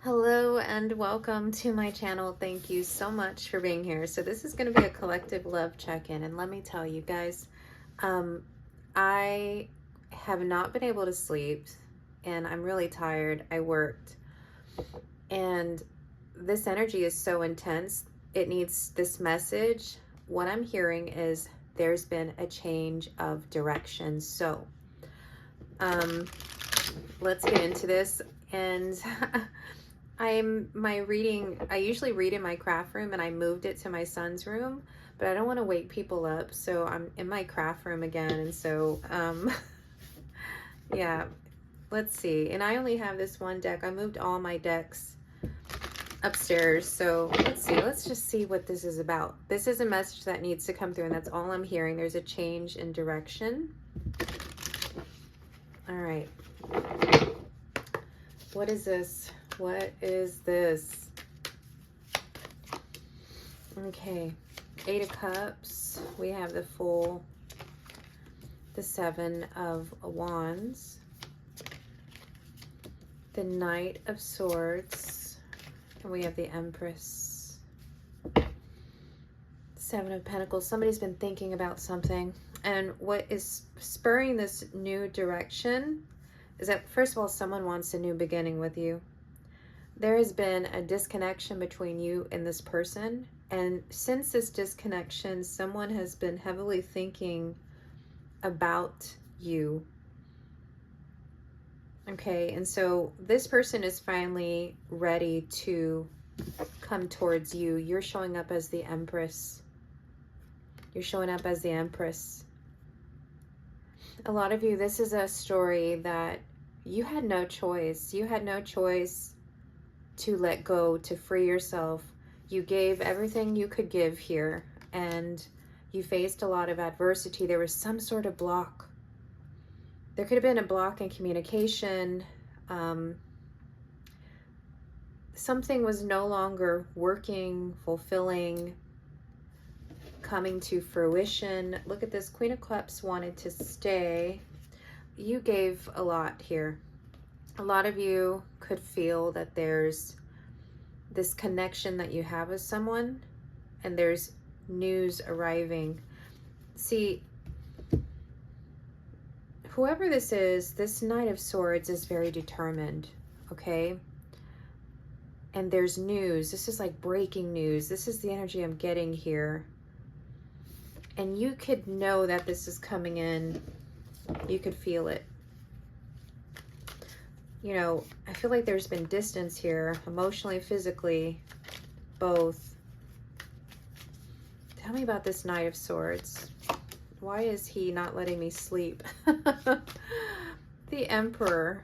Hello and welcome to my channel. Thank you so much for being here. So this is going to be a collective love check-in, and let me tell you guys, I have not been able to sleep and I'm really tired. I worked and this energy is so intense. It needs this message. What I'm hearing is there's been a change of direction. So let's get into this. And I usually read in my craft room, and I moved it to my son's room, but I don't want to wake people up, so I'm in my craft room again. And so yeah, let's see. And I only have this one deck. I moved all my decks upstairs, so let's just see what this is about. This is a message that needs to come through, and that's all I'm hearing. There's a change in direction. All right, what is this? What is this? Okay, 8 of Cups. We have the Fool, the 7 of Wands, the Knight of Swords, and we have the Empress, 7 of Pentacles. Somebody's been thinking about something, and what is spurring this new direction is that, first of all, someone wants a new beginning with you. There has been a disconnection between you and this person. And since this disconnection, someone has been heavily thinking about you. Okay, and so this person is finally ready to come towards you. You're showing up as the Empress. You're showing up as the Empress. A lot of you, this is a story that you had no choice. You had no choice to let go, to free yourself. You gave everything you could give here, and you faced a lot of adversity. There was some sort of block. There could have been a block in communication. Something was no longer working, fulfilling, coming to fruition. Look at this. Queen of Cups wanted to stay. You gave a lot here. A lot of you could feel that there's this connection that you have with someone, and there's news arriving. See, whoever this is, this Knight of Swords is very determined, okay? And there's news. This is like breaking news. This is the energy I'm getting here. And you could know that this is coming in. You could feel it. You know, I feel like there's been distance here, emotionally, physically, both. Tell me about this Knight of Swords. Why is he not letting me sleep? The Emperor.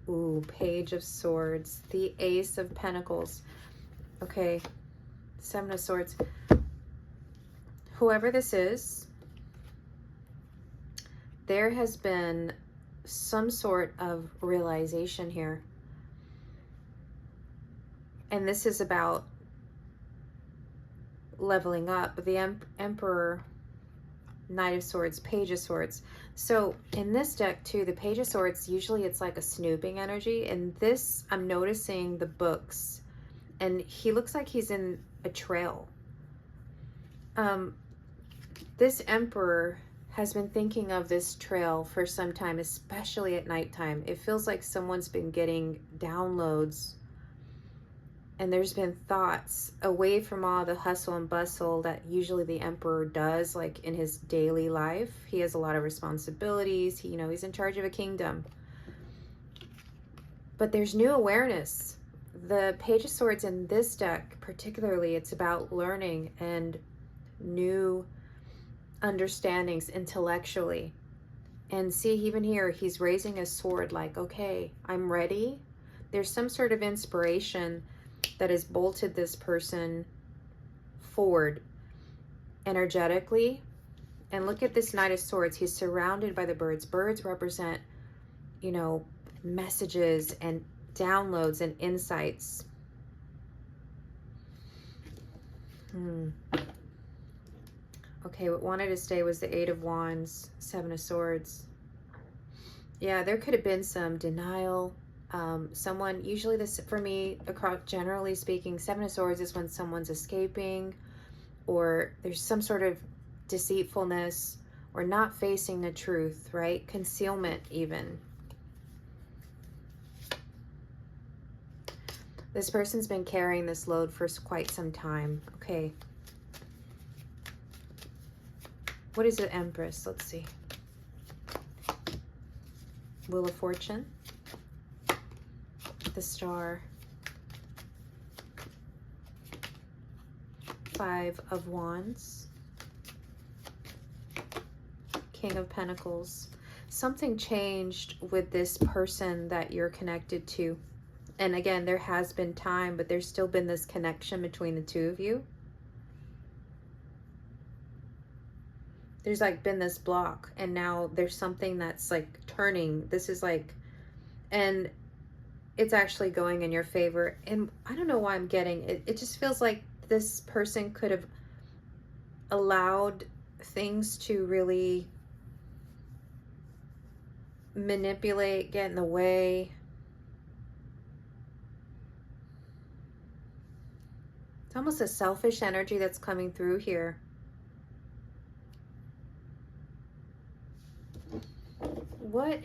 Ooh, Page of Swords. The Ace of Pentacles. Okay, 7 of Swords. Whoever this is, there has been some sort of realization here. And this is about leveling up. The Emperor, Knight of Swords, Page of Swords. So in this deck too, the Page of Swords, usually it's like a snooping energy. And this, I'm noticing the books. And he looks like he's in a trail. This Emperor has been thinking of this trail for some time, especially at nighttime. It feels like someone's been getting downloads, and there's been thoughts away from all the hustle and bustle that usually the Emperor does, like in his daily life. He has a lot of responsibilities. He's in charge of a kingdom. But there's new awareness. The Page of Swords in this deck, particularly, it's about learning and new understandings intellectually. And see, even here, he's raising his sword like, okay, I'm ready. There's some sort of inspiration that has bolted this person forward energetically. And look at this Knight of Swords. He's surrounded by the birds. Birds represent, messages and downloads and insights. Okay, what wanted to stay was the 8 of Wands, 7 of Swords. Yeah, there could have been some denial, Someone, usually this, for me, across, generally speaking, Seven of Swords is when someone's escaping, or there's some sort of deceitfulness, or not facing the truth, right? Concealment even. This person's been carrying this load for quite some time. Okay. What is the Empress? Let's see. Wheel of Fortune. The Star. Five of Wands. King of Pentacles. Something changed with this person that you're connected to. And again, there has been time, but there's still been this connection between the two of you. There's like been this block, and now there's something that's like turning. This is like, and it's actually going in your favor. And I don't know why I'm getting it. It just feels like this person could have allowed things to really manipulate, get in the way. It's almost a selfish energy that's coming through here. What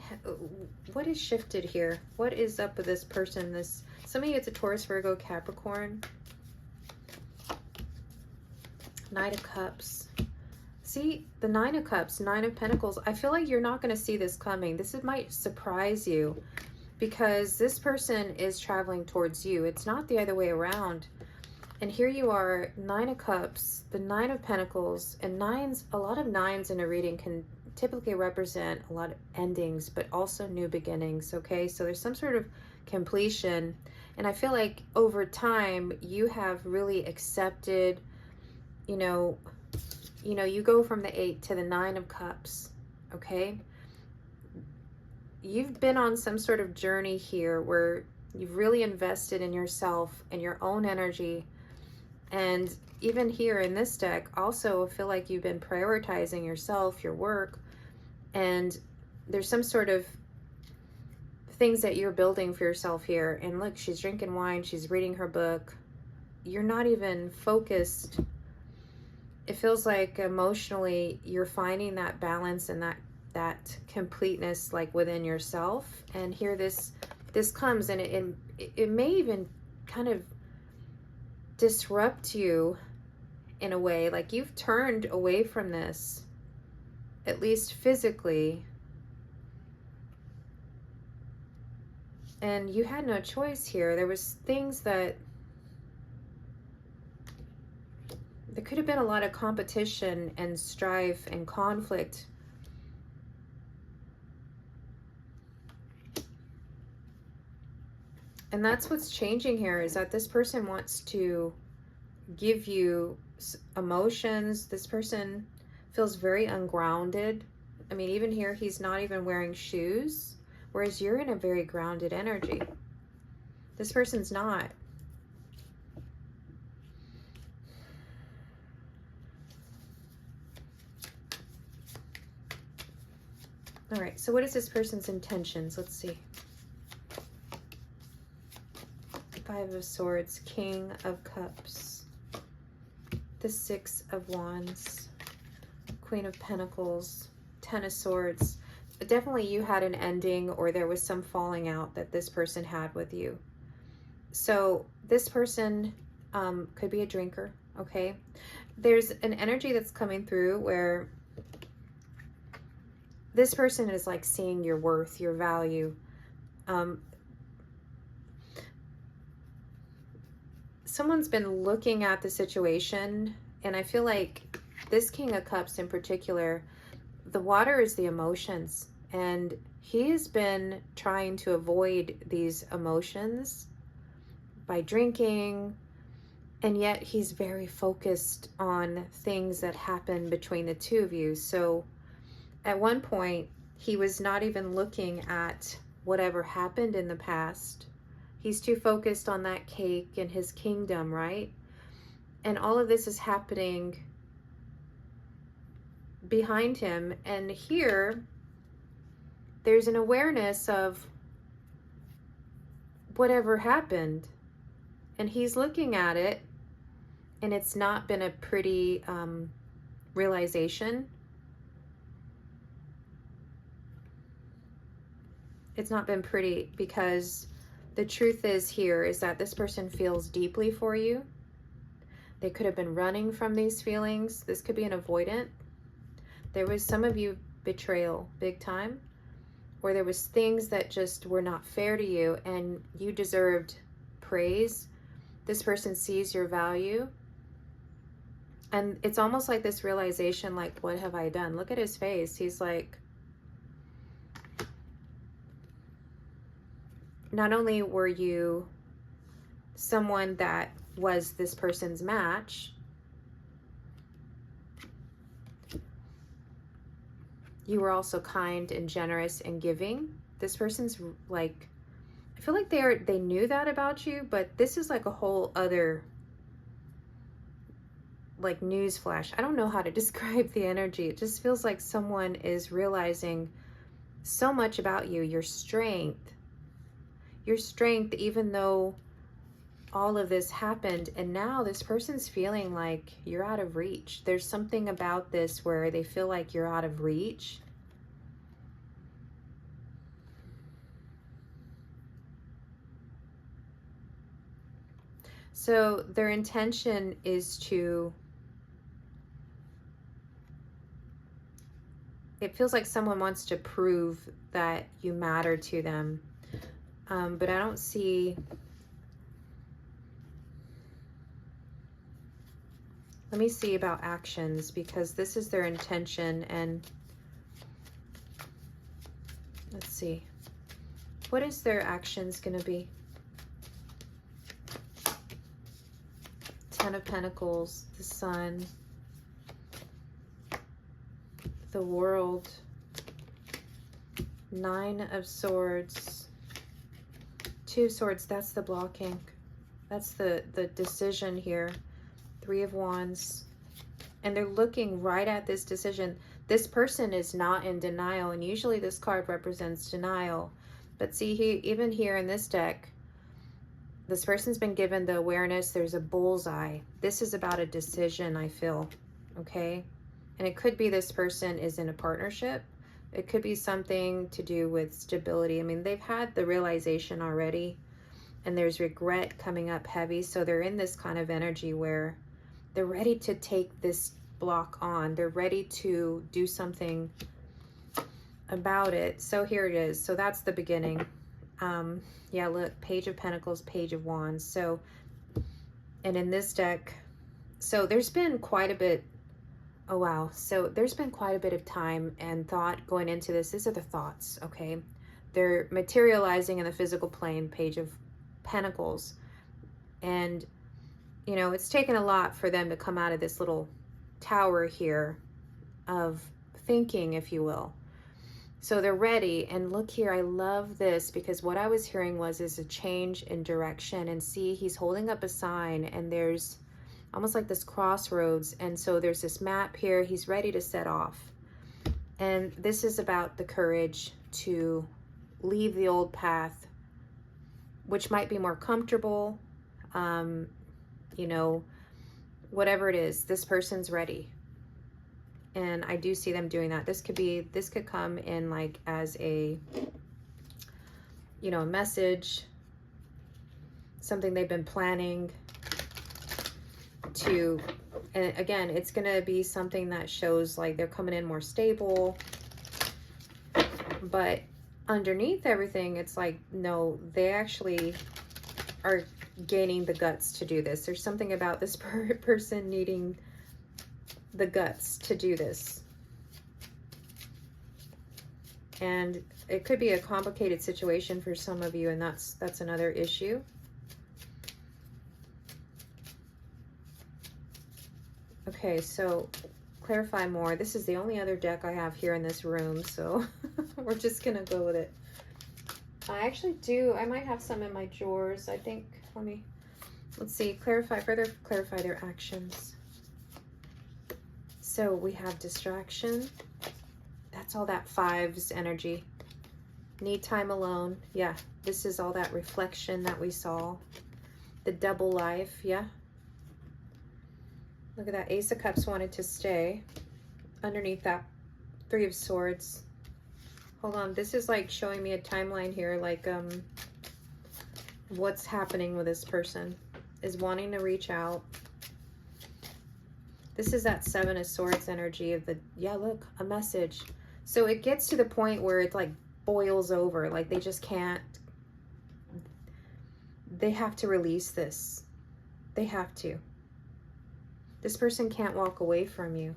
is shifted here? What is up with this person? Some of you, it's a Taurus, Virgo, Capricorn. Knight of Cups. See, the Nine of Cups, Nine of Pentacles. I feel like you're not going to see this coming. This might surprise you, because this person is traveling towards you. It's not the other way around. And here you are, Nine of Cups, the Nine of Pentacles, and nines, a lot of nines in a reading can typically represent a lot of endings, but also new beginnings, okay? So there's some sort of completion. And I feel like over time, you have really accepted, you go from the 8 to the 9 of Cups, okay? You've been on some sort of journey here where you've really invested in yourself and your own energy. And even here in this deck, also feel like you've been prioritizing yourself, your work, and there's some sort of things that you're building for yourself here. And look, she's drinking wine, she's reading her book. You're not even focused. It feels like emotionally you're finding that balance and that completeness like within yourself. And here this comes, and it may even kind of disrupt you in a way, like you've turned away from this, at least physically, and you had no choice here. There was things that there could have been a lot of competition and strife and conflict. And that's what's changing here, is that this person wants to give you emotions. This person feels very ungrounded. I mean, even here, he's not even wearing shoes, whereas you're in a very grounded energy. This person's not. All right, so what is this person's intentions? Let's see. Five of Swords, King of Cups, the Six of Wands, Queen of Pentacles, Ten of Swords. Definitely you had an ending, or there was some falling out that this person had with you. So this person could be a drinker, okay? There's an energy that's coming through where this person is like seeing your worth, your value. Someone's been looking at the situation, and I feel like this King of Cups in particular, the water is the emotions, and he has been trying to avoid these emotions by drinking, and yet he's very focused on things that happen between the two of you. So at one point, he was not even looking at whatever happened in the past. He's too focused on that cake and his kingdom, right? And all of this is happening behind him. And here, there's an awareness of whatever happened. And he's looking at it, and it's not been a pretty realization. It's not been pretty, because the truth is here is that this person feels deeply for you. They could have been running from these feelings. This could be an avoidant. There was some of you betrayal big time, or there was things that just were not fair to you and you deserved praise. This person sees your value. And it's almost like this realization, like, what have I done? Look at his face. He's like, not only were you someone that was this person's match, you were also kind and generous and giving. This person's like, I feel like they knew that about you, but this is like a whole other like news flash. I don't know how to describe the energy. It just feels like someone is realizing so much about you, your strength, even though all of this happened. And now this person's feeling like you're out of reach. There's something about this where they feel like you're out of reach. So their intention is to, it feels like someone wants to prove that you matter to them. But I don't see, let me see about actions, because this is their intention. And let's see, what is their actions going to be? Ten of Pentacles, the Sun, the World, Nine of Swords, Two of Swords. That's the blocking. That's the decision here. Three of Wands. And they're looking right at this decision. This person is not in denial. And usually this card represents denial. But see, even here in this deck, this person's been given the awareness. There's a bullseye. This is about a decision, I feel. Okay? And it could be this person is in a partnership. It could be something to do with stability. I mean, they've had the realization already, and there's regret coming up heavy. So they're in this kind of energy where they're ready to take this block on. They're ready to do something about it. So here it is. So that's the beginning. Yeah, look, Page of Pentacles, Page of Wands. So, and in this deck, so there's been quite a bit. Oh, wow. So there's been quite a bit of time and thought going into this. These are the thoughts, okay? They're materializing in the physical plane, Page of Pentacles. And, you know, it's taken a lot for them to come out of this little tower here of thinking, if you will. So they're ready. And look here, I love this, because what I was hearing is a change in direction. And see, he's holding up a sign, and there's almost like this crossroads. And so there's this map here. He's ready to set off. And this is about the courage to leave the old path, which might be more comfortable. You know, whatever it is, this person's ready. And I do see them doing that. This could come in like as a, you know, a message, something they've been planning to, and again, it's going to be something that shows like they're coming in more stable. But underneath everything, it's like, no, they actually are gaining the guts to do this. There's something about this person needing the guts to do this. And it could be a complicated situation for some of you, and that's another issue. Okay, so clarify more. This is the only other deck I have here in this room, so we're just gonna go with it. I might have some in my drawers, I think. Let's see, further clarify their actions. So we have distraction. That's all that fives energy. Need time alone. Yeah, this is all that reflection that we saw. The double life, yeah. Look at that. Ace of Cups wanted to stay. Underneath that, Three of Swords. Hold on, this is like showing me a timeline here, like what's happening with this person. Is wanting to reach out. This is that Seven of Swords energy of the, yeah, look, a message. So it gets to the point where it's like boils over, like they just can't, they have to release this. They have to. This person can't walk away from you.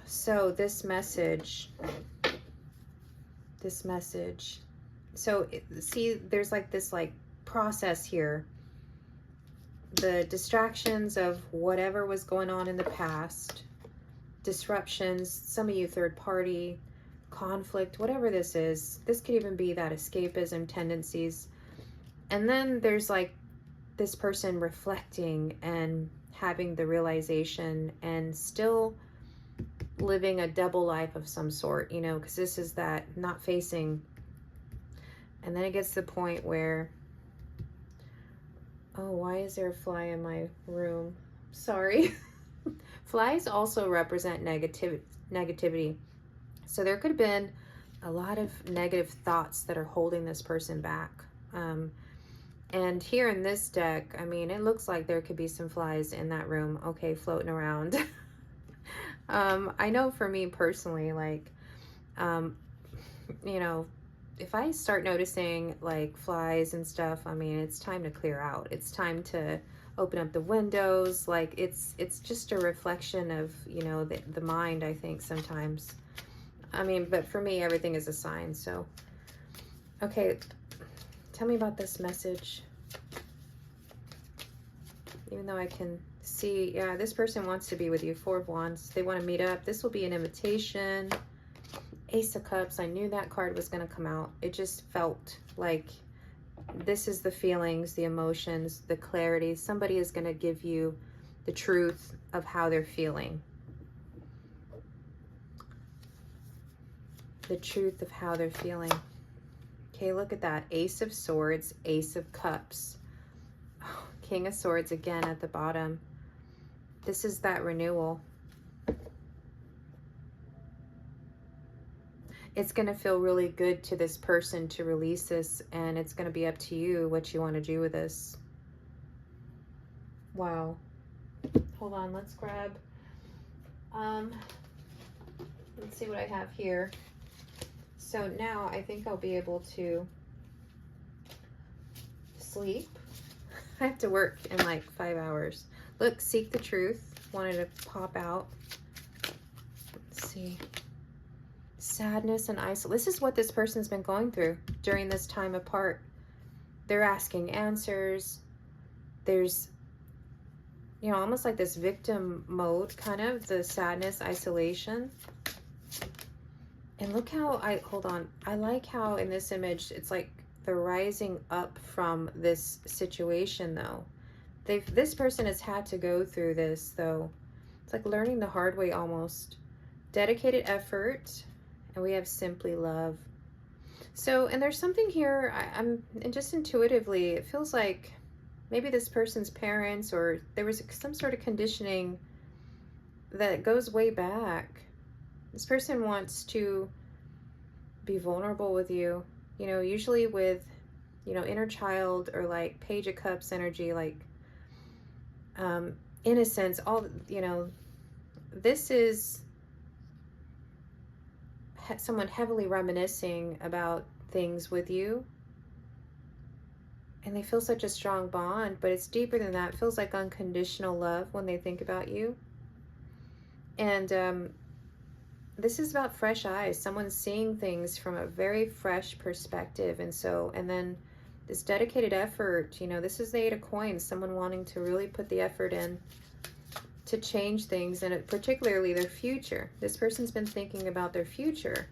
So this message, so see, there's like this like process here. The distractions of whatever was going on in the past, disruptions, some of you third party, conflict, whatever this is. This could even be that escapism tendencies. And then there's like this person reflecting and having the realization and still living a double life of some sort, you know, because this is that not facing. And then it gets to the point where, oh, why is there a fly in my room? Sorry. Flies also represent negativity. So there could have been a lot of negative thoughts that are holding this person back. And here in this deck, I mean, it looks like there could be some flies in that room, okay, floating around. I know for me personally, like, you know, if I start noticing like flies and stuff, I mean, it's time to clear out. It's time to open up the windows. Like it's just a reflection of, you know, the mind, I think sometimes. I mean, but for me, everything is a sign. So, okay, tell me about this message. Even though I can see, yeah, this person wants to be with you. Four of Wands. They want to meet up. This will be an invitation. Ace of Cups. I knew that card was going to come out. It just felt like this is the feelings, the emotions, the clarity. Somebody is going to give you the truth of how they're feeling. The truth of how they're feeling. Okay, look at that. Ace of Swords, Ace of Cups. Oh, King of Swords again at the bottom. This is that renewal. It's going to feel really good to this person to release this, and it's going to be up to you what you want to do with this. Wow. Hold on, let's grab, let's see what I have here. So now I think I'll be able to sleep. I have to work in like 5 hours. Look, Seek the Truth. Wanted to pop out. Let's see. Sadness and isolation. This is what this person's been going through during this time apart. They're asking answers. There's, you know, almost like this victim mode, kind of, the sadness, isolation. And look how hold on. I like how in this image, it's like they're rising up from this situation though. This person has had to go through this though. It's like learning the hard way almost. Dedicated effort. And we have simply love. So, and there's something here, I'm just intuitively, it feels like maybe this person's parents, or there was some sort of conditioning that goes way back. This person wants to be vulnerable with you, you know, usually with, you know, inner child or like Page of Cups energy, like innocence, all, you know, this is someone heavily reminiscing about things with you, and they feel such a strong bond, but it's deeper than that. It feels like unconditional love when they think about you. And this is about fresh eyes, someone seeing things from a very fresh perspective. And so, and then this dedicated effort, you know, this is the Eight of Coins, someone wanting to really put the effort in to change things, and particularly their future. This person's been thinking about their future,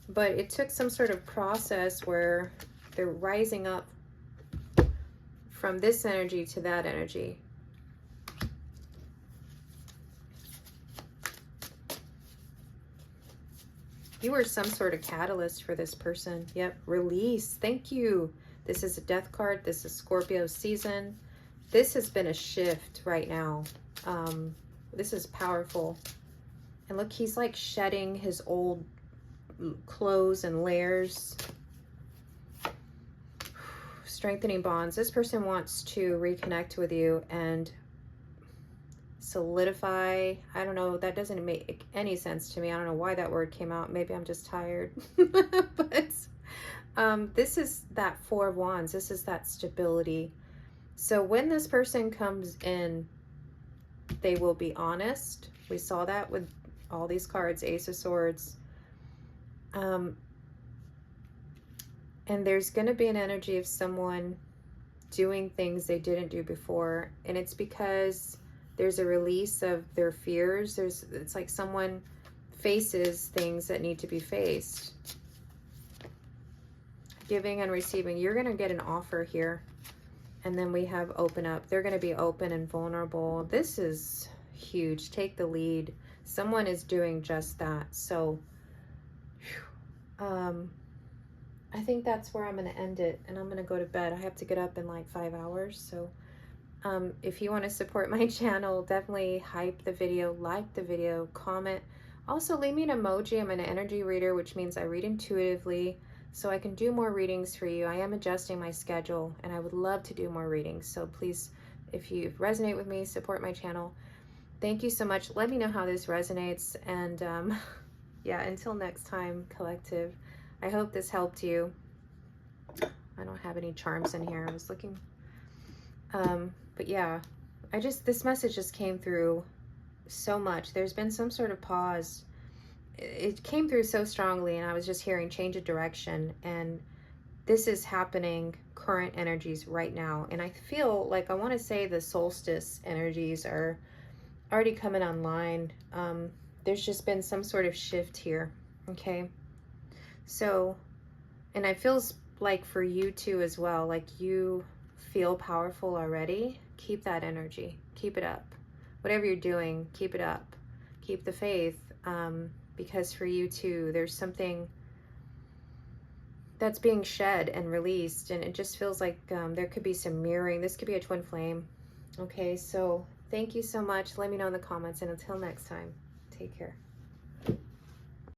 but it took some sort of process where they're rising up from this energy to that energy. You were some sort of catalyst for this person. Yep. Release. Thank you. This is a death card. This is Scorpio season. This has been a shift right now. This is powerful. And look, he's like shedding his old clothes and layers. Strengthening bonds. This person wants to reconnect with you and solidify. I don't know. That doesn't make any sense to me. I don't know why that word came out. Maybe I'm just tired. But this is that Four of Wands. This is that stability. So when this person comes in, they will be honest. We saw that with all these cards, Ace of Swords. And there's going to be an energy of someone doing things they didn't do before. And it's because there's a release of their fears. It's like someone faces things that need to be faced. Giving and receiving. You're going to get an offer here. And then we have open up. They're going to be open and vulnerable. This is huge. Take the lead. Someone is doing just that. So, I think that's where I'm going to end it. And I'm going to go to bed. I have to get up in like 5 hours. So, if you want to support my channel, definitely hype the video, like the video, comment. Also, leave me an emoji. I'm an energy reader, which means I read intuitively. So I can do more readings for you. I am adjusting my schedule and I would love to do more readings. So please, if you resonate with me, support my channel. Thank you so much. Let me know how this resonates. And yeah, until next time, collective, I hope this helped you. I don't have any charms in here. I was looking. But yeah, this message just came through so much. There's been some sort of pause. It came through so strongly, and I was just hearing change of direction, and this is happening, current energies right now. And I feel like I want to say the solstice energies are already coming online. There's just been some sort of shift here. Okay, so, and it feels like for you too as well, like you feel powerful already. Keep that energy, keep it up. Whatever you're doing, keep it up, keep the faith. Because for you too, there's something that's being shed and released, and it just feels like there could be some mirroring. This could be a twin flame. Okay, so thank you so much. Let me know in the comments, and until next time, take care.